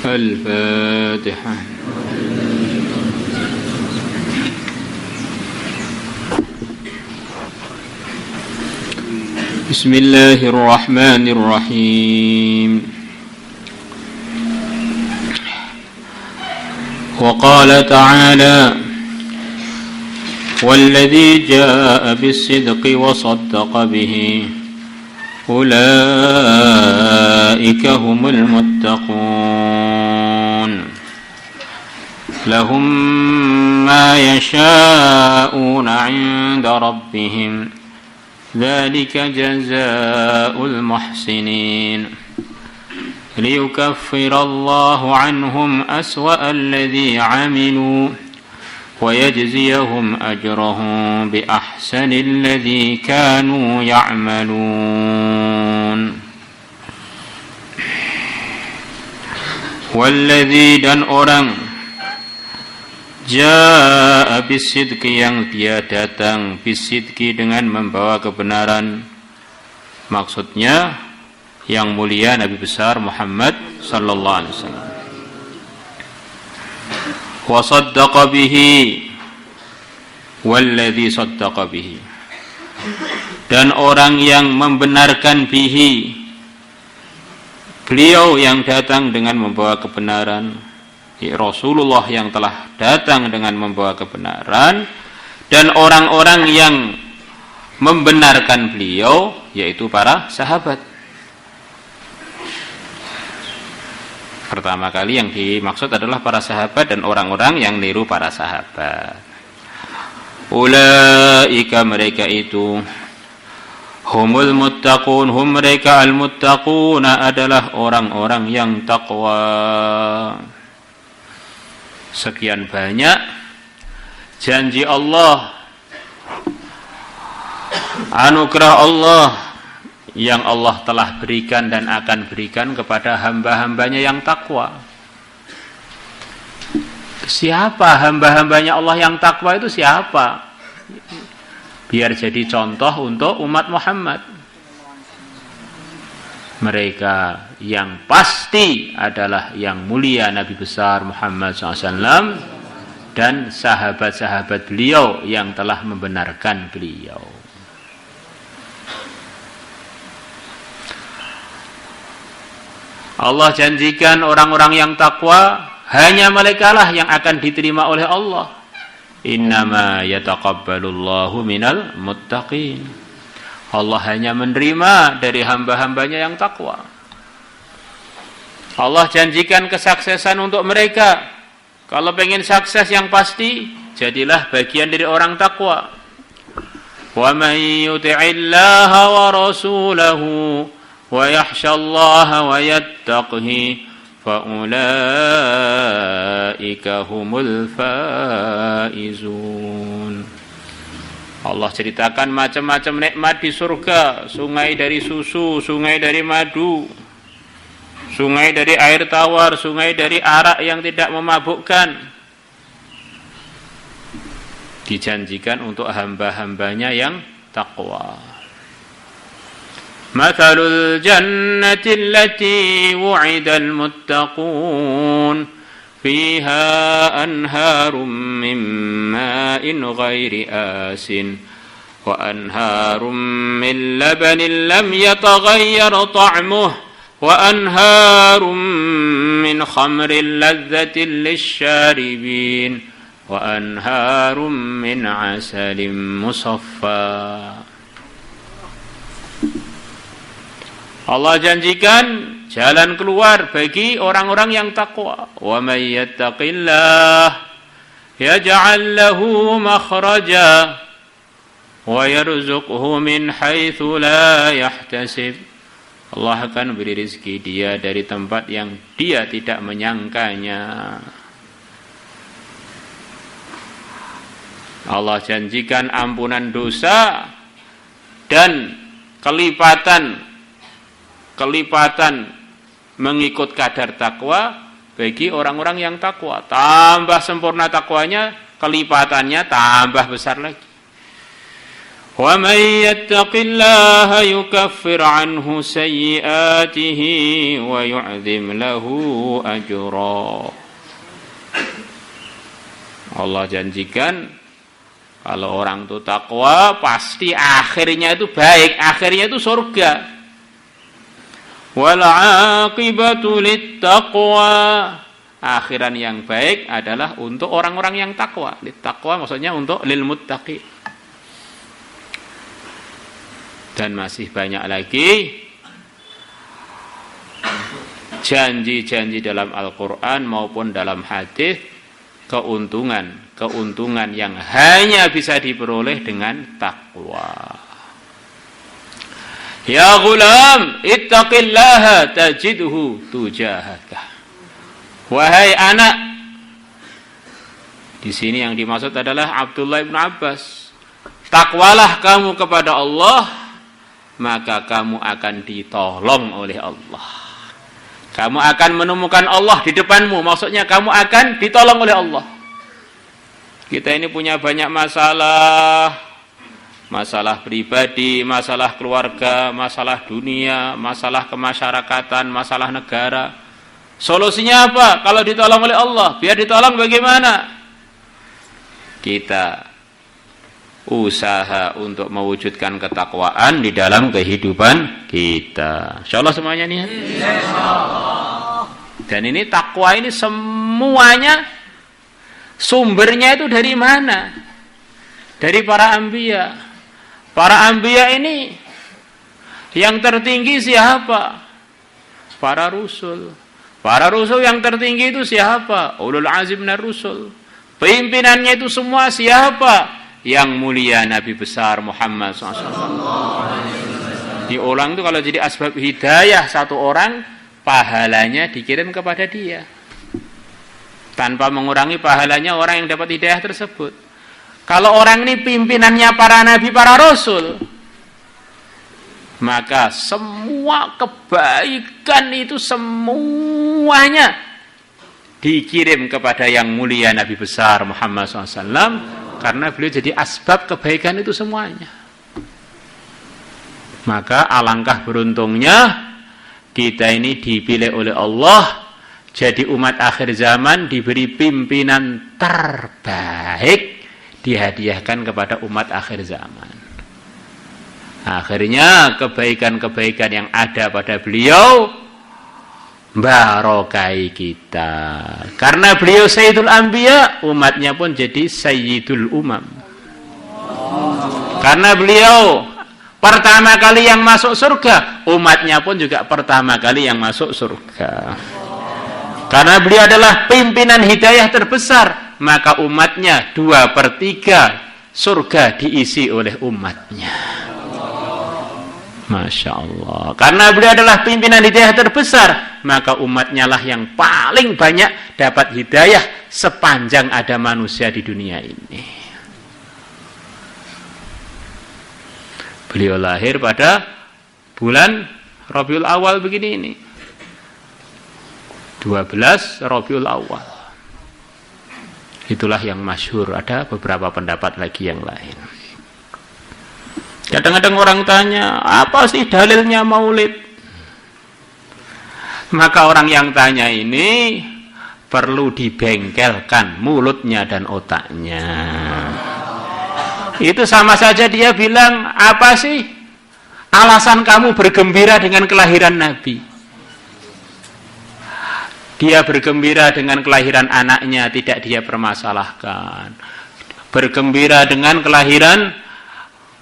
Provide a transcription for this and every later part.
الفاتحة. بسم الله الرحمن الرحيم. وقال تعالى: والذي جاء بالصدق وصدق به أولئك هم المتقون لهم ما يشاءون عند ربهم ذلك جزاء المحسنين ليكفر الله عنهم أسوأ الذي عملوا ويجزيهم أجرهم بأحسن الذي كانوا يعملون والذي dan orang jaa bisidqi yang dia datang bisidqi dengan membawa kebenaran, maksudnya yang mulia Nabi besar Muhammad sallallahu alaihi wasallam. Wa saddaqa bihi walladzi saddaqa bihi, dan orang yang membenarkan bihi, beliau yang datang dengan membawa kebenaran, Rasulullah yang telah datang dengan membawa kebenaran, dan orang-orang yang membenarkan beliau yaitu para sahabat. Pertama kali yang dimaksud adalah para sahabat dan orang-orang yang niru para sahabat. Ulaika, mereka itu, humul muttaqun, hum mereka al-muttaquna, adalah orang-orang yang takwa. Sekian banyak janji Allah, anugerah Allah yang Allah telah berikan dan akan berikan kepada hamba-hambanya yang takwa. Siapa hamba-hambanya Allah yang takwa itu siapa? Biar jadi contoh untuk umat Muhammad. Mereka yang pasti adalah yang mulia Nabi besar Muhammad SAW dan sahabat-sahabat beliau yang telah membenarkan beliau. Allah janjikan orang-orang yang takwa hanya merekalah yang akan diterima oleh Allah. Innama yataqabbalullahu minal muttaqin. Allah hanya menerima dari hamba-hambanya yang takwa. Allah janjikan kesuksesan untuk mereka. Kalau pengen sukses yang pasti, jadilah bagian dari orang takwa. Wa may yuti'illaha wa rasulahu wa yakhshallaha wa yattaqihi fa ulaika humul faizun. Allah ceritakan macam-macam nikmat di surga, sungai dari susu, sungai dari madu, sungai dari air tawar, sungai dari arak yang tidak memabukkan. Dijanjikan untuk hamba-hambanya yang takwa. Mathalul jannati allati wu'idal muttaqun fiha anharum min ma'in ghairi asin wa anharum min labanin lam yataghayyar ta'muhu wa anharum min khamrin ladzatin lisyaribin wa anharum min asalin musaffa. Allah janjikan jalan keluar bagi orang-orang yang takwa. Wa may yattaqillah yaj'al lahu makhraja wa yarzuqhu min haitsu la yahtasib. Allah akan beri rezeki dia dari tempat yang dia tidak menyangkanya. Allah janjikan ampunan dosa dan kelipatan mengikut kadar takwa bagi orang-orang yang takwa. Tambah sempurna takwanya, kelipatannya tambah besar lagi. Wa may yattaqillaha yukaffir anhu sayyi'atihi wa yu'dzim lahu ajra. Allah janjikan kalau orang itu takwa pasti akhirnya itu baik, akhirnya itu surga. Wal 'aqibatu littaqwa. Akhiran yang baik adalah untuk orang-orang yang takwa. Littaqwa maksudnya untuk lil muttaqin. Dan masih banyak lagi janji-janji dalam Al-Quran maupun dalam hadis, keuntungan yang hanya bisa diperoleh dengan takwa. Ya ghulam, ittaqillaha tajidhu tujahaka. Wahai anak, di sini yang dimaksud adalah Abdullah bin Abbas. Takwalah kamu kepada Allah, maka kamu akan ditolong oleh Allah. Kamu akan menemukan Allah di depanmu. Maksudnya kamu akan ditolong oleh Allah. Kita ini punya banyak masalah. Masalah pribadi, masalah keluarga, masalah dunia, masalah kemasyarakatan, masalah negara. Solusinya apa? Kalau ditolong oleh Allah, biar ditolong bagaimana? Kita usaha untuk mewujudkan ketakwaan di dalam kehidupan kita. Insyaallah semuanya nih. Insyaallah. Dan ini takwa ini semuanya sumbernya itu dari mana? Dari para anbiya. Para anbiya ini yang tertinggi siapa? Para rusul. Para rusul yang tertinggi itu siapa? Ulul azmi minar rusul. Pimpinannya itu semua siapa? Yang mulia Nabi besar Muhammad SAW. Diulang itu kalau jadi asbab hidayah satu orang, pahalanya dikirim kepada dia, tanpa mengurangi pahalanya orang yang dapat hidayah tersebut. Kalau orang ini pimpinannya para nabi, para rasul, maka semua kebaikan itu semuanya dikirim kepada yang mulia Nabi besar Muhammad SAW. Karena beliau jadi asbab kebaikan itu semuanya. Maka alangkah beruntungnya kita ini dipilih oleh Allah jadi umat akhir zaman, diberi pimpinan terbaik, dihadiahkan kepada umat akhir zaman. Akhirnya kebaikan-kebaikan yang ada pada beliau barokai kita. Karena beliau Sayyidul Anbiya, umatnya pun jadi Sayyidul Umam. Karena beliau pertama kali yang masuk surga, umatnya pun juga pertama kali yang masuk surga. Karena beliau adalah pimpinan hidayah terbesar, maka umatnya 2/3 surga diisi oleh umatnya. Masya Allah. Karena beliau adalah pimpinan hidayah terbesar, maka umatnya lah yang paling banyak dapat hidayah sepanjang ada manusia di dunia ini. Beliau lahir pada bulan Rabiul Awal begini ini. 12 Rabiul Awal. Itulah yang masyhur. Ada beberapa pendapat lagi yang lain. Kadang-kadang orang tanya, apa sih dalilnya maulid? Maka orang yang tanya ini perlu dibengkelkan mulutnya dan otaknya. Itu sama saja dia bilang, apa sih alasan kamu bergembira dengan kelahiran Nabi? Dia bergembira dengan kelahiran anaknya, tidak dia permasalahkan. Bergembira dengan kelahiran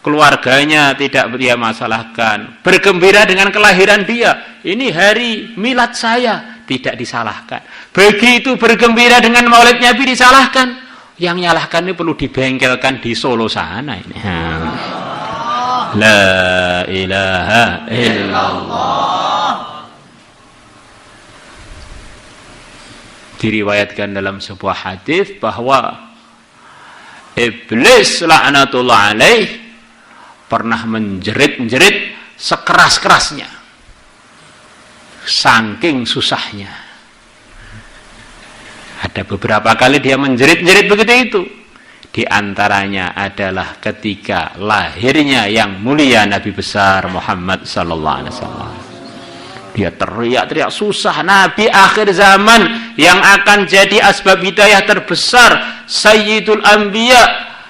keluarganya, tidak dia masalahkan. Bergembira dengan kelahiran dia, ini hari milad saya, tidak disalahkan. Begitu bergembira dengan maulid Nabi disalahkan. Yang nyalahkan ini perlu dibengkelkan di Solo sana ini. La ilaha illallah. Diriwayatkan dalam sebuah hadis bahwa Iblis laknatullah alaih pernah menjerit-jerit sekeras-kerasnya, saking susahnya. Ada beberapa kali dia menjerit-jerit begitu itu. Di antaranya adalah ketika lahirnya yang mulia Nabi besar Muhammad sallallahu alaihi wasallam. Dia teriak-teriak susah, Nabi akhir zaman yang akan jadi asbab hidayah terbesar, Sayyidul Anbiya,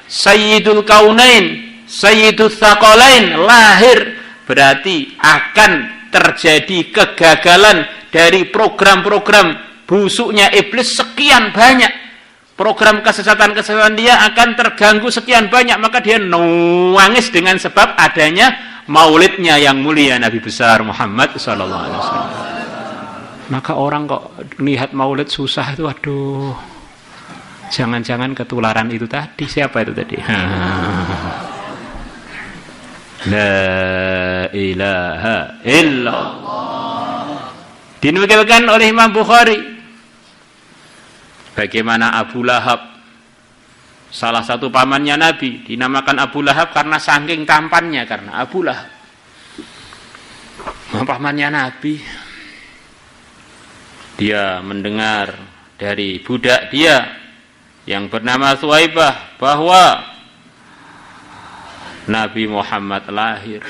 Sayyidul Kaunain, Sayyidul Tsaqalain lahir, berarti akan terjadi kegagalan dari program-program busuknya iblis sekian banyak. Program kesesatan-kesesatan dia akan terganggu sekian banyak, maka dia nangis dengan sebab adanya maulidnya yang mulia Nabi besar Muhammad sallallahu alaihi wasallam. Maka orang kok lihat maulid susah itu, aduh, jangan-jangan ketularan itu tadi. Siapa itu tadi? La ilaha illallah. Dinukilkan oleh Imam Bukhari bagaimana Abu Lahab, salah satu pamannya Nabi, dinamakan Abu Lahab karena saking tampannya, karena Abu Lahab pamannya Nabi. Dia mendengar dari budak dia yang bernama Suwaibah bahwa Nabi Muhammad lahir.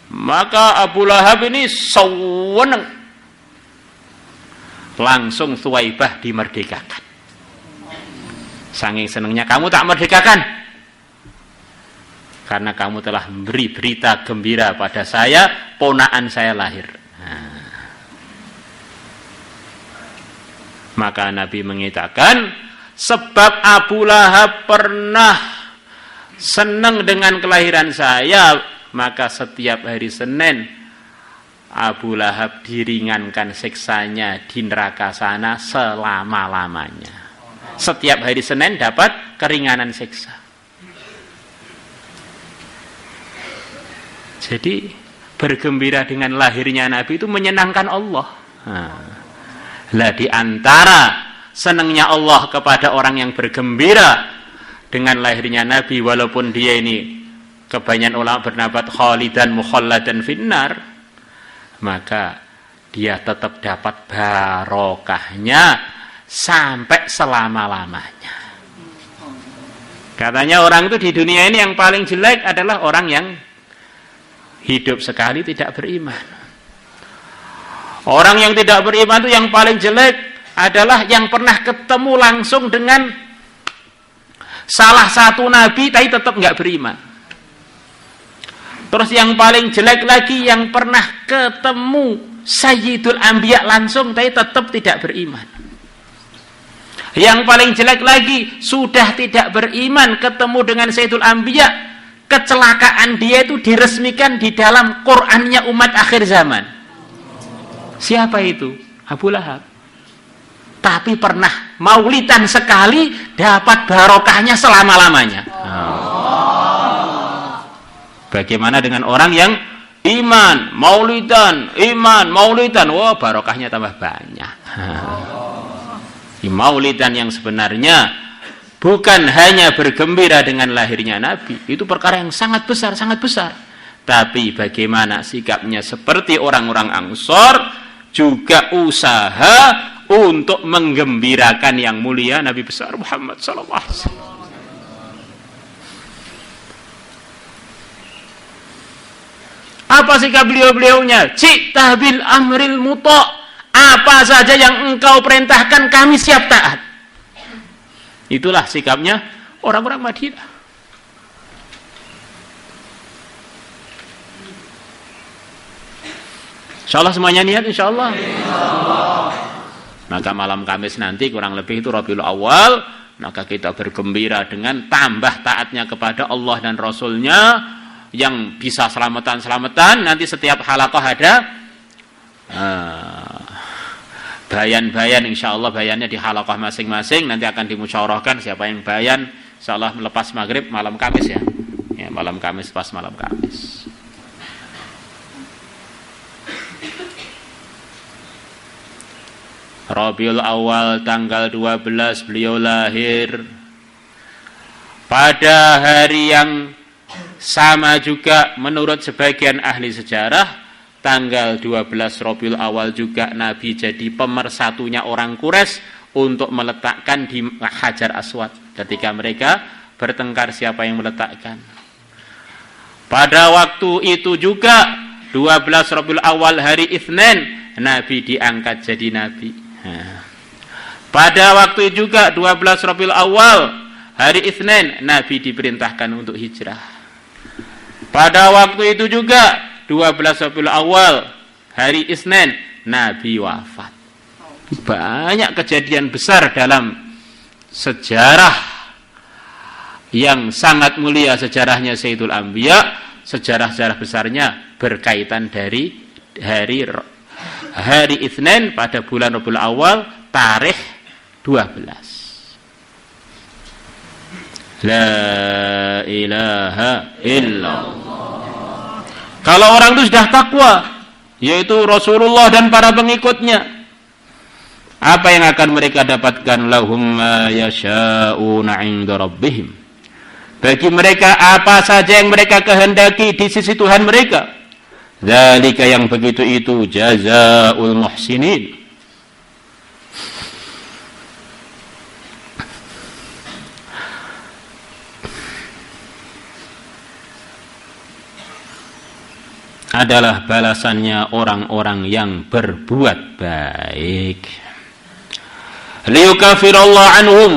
Maka Abu Lahab ini sewenang, langsung Suwaibah dimerdekakan. Saking senangnya, kamu tak merdekakan karena kamu telah memberi berita gembira pada saya, ponakan saya lahir. Maka Nabi mengatakan, sebab Abu Lahab pernah senang dengan kelahiran saya, maka setiap hari Senin Abu Lahab diringankan siksanya di neraka sana selama-lamanya. Setiap hari Senin dapat keringanan siksa. Jadi bergembira dengan lahirnya Nabi itu menyenangkan Allah. Lah di antara senangnya Allah kepada orang yang bergembira dengan lahirnya Nabi, walaupun dia ini kebanyakan ulama berpendapat khalidan mukhalladan finnar, maka dia tetap dapat barokahnya sampai selama-lamanya. Katanya orang itu di dunia ini yang paling jelek adalah orang yang hidup sekali tidak beriman. Orang yang tidak beriman itu yang paling jelek adalah yang pernah ketemu langsung dengan salah satu nabi tapi tetap nggak beriman. Terus yang paling jelek lagi yang pernah ketemu Sayyidul Anbiya langsung tapi tetap tidak beriman. Yang paling jelek lagi, sudah tidak beriman ketemu dengan Sayyidul Anbiya, kecelakaan dia itu diresmikan di dalam Qur'annya umat akhir zaman. Siapa itu? Abu Lahab. Tapi pernah maulidan sekali, dapat barokahnya selama-lamanya. Bagaimana dengan orang yang iman, maulidan, wah barokahnya tambah banyak. Maulidan yang sebenarnya bukan hanya bergembira dengan lahirnya Nabi, itu perkara yang sangat besar, tapi bagaimana sikapnya seperti orang-orang Ansor, juga usaha untuk menggembirakan yang mulia Nabi besar Muhammad sallallahu alaihi wasallam. Apa sikap beliau-beliaunya? Cita bil amril muta', apa saja yang engkau perintahkan kami siap taat. Itulah sikapnya orang-orang Madinah. Insyaallah semuanya niat insyaallah. Maka malam Kamis nanti kurang lebih itu Rabiul Awal, maka kita bergembira dengan tambah taatnya kepada Allah dan Rasulnya, yang bisa selamatan. Nanti setiap halaqah ada bayan-bayan, insyaallah bayannya di halaqah masing-masing, nanti akan dimusyawarahkan siapa yang bayan, insyaallah melepas maghrib malam Kamis ya. Malam Kamis pas malam Kamis. Rabiul Awal tanggal 12 beliau lahir. Pada hari yang sama juga menurut sebagian ahli sejarah, tanggal 12 Rabiul Awal juga Nabi jadi pemersatunya orang Quraisy untuk meletakkan di Hajar Aswad ketika mereka bertengkar siapa yang meletakkan. Pada waktu itu juga 12 Rabiul Awal hari Itsnin, Nabi diangkat jadi nabi. Pada waktu itu juga 12 Rabiul Awal hari Itsnin, Nabi diperintahkan untuk hijrah. Pada waktu itu juga 12 Rabiul Awal hari Itsnin, Nabi wafat. Banyak kejadian besar dalam sejarah yang sangat mulia, sejarahnya Sayyidul Anbiya. Sejarah-sejarah besarnya berkaitan dari hari Itsnin pada bulan Rabiul Awal tarikh 12. La ilaha illallah. Kalau orang itu sudah takwa, yaitu Rasulullah dan para pengikutnya, apa yang akan mereka dapatkan? Lahum ma yasha'una 'inda rabbihim. Bagi mereka apa saja yang mereka kehendaki di sisi Tuhan mereka. Dzalika, yang begitu itu, jazaa'ul muhsinin. Adalah balasannya orang-orang yang berbuat baik. Liyukafirallahu anhum,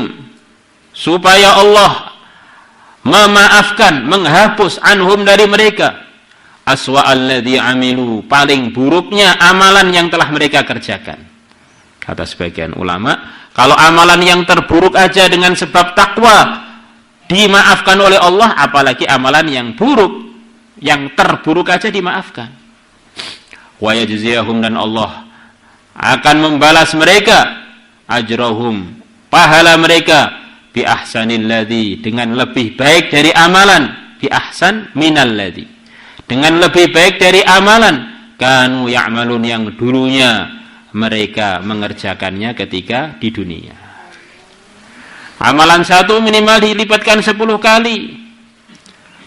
supaya Allah memaafkan, menghapus anhum dari mereka, aswa'alladzi amilu, paling buruknya amalan yang telah mereka kerjakan. Kata sebagian ulama, kalau amalan yang terburuk aja dengan sebab takwa dimaafkan oleh Allah, apalagi amalan yang buruk, yang terburuk aja dimaafkan. Wa yajziyahum, dan Allah akan membalas mereka, ajrahum, pahala mereka, bi ahsanil ladzi, dengan lebih baik dari amalan, bi ahsan minal ladzi, dengan lebih baik dari amalan kanu ya'malun, yang dulunya mereka mengerjakannya ketika di dunia. Amalan satu minimal dilipatkan 10 kali.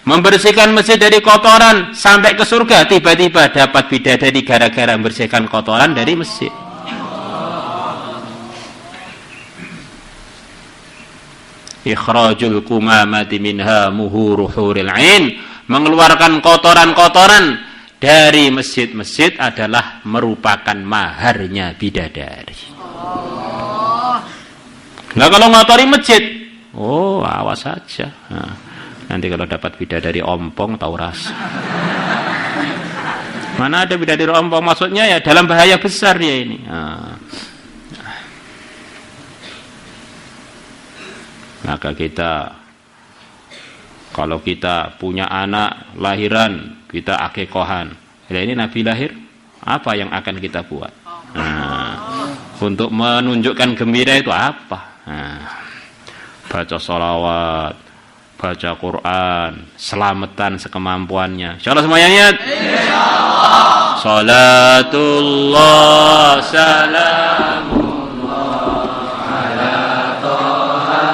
Membersihkan masjid dari kotoran sampai ke surga, tiba-tiba dapat bidadari gara-gara membersihkan kotoran dari masjid. Ikhrajul kumamati minha muhuru huril ain, mengeluarkan kotoran-kotoran dari masjid-masjid adalah merupakan maharnya bidadari. Nah, kalau ngotori masjid, oh awas saja. Nanti kalau dapat bidadari ompong tahu rasa. Mana ada bidadari ompong, maksudnya ya dalam bahaya besar dia ini. Maka kita, kalau kita punya anak lahiran, kita akikohan. Ya, ini Nabi lahir, apa yang akan kita buat? Untuk menunjukkan gembira itu apa? Baca sholawat, baca Quran, selamatan sekemampuannya. Insyaallah semuanya niat. Insyaallah. Salatullah salamullah ala toha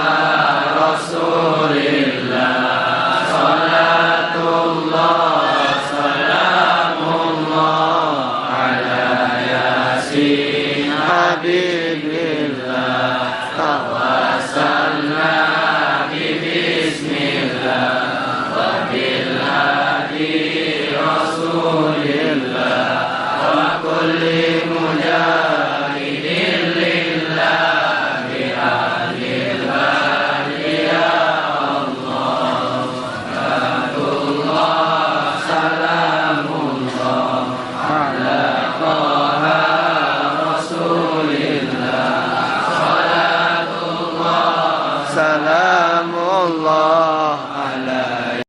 rasulillah. Salatullah salamullah ala yasin habibillah. Tawassalna salam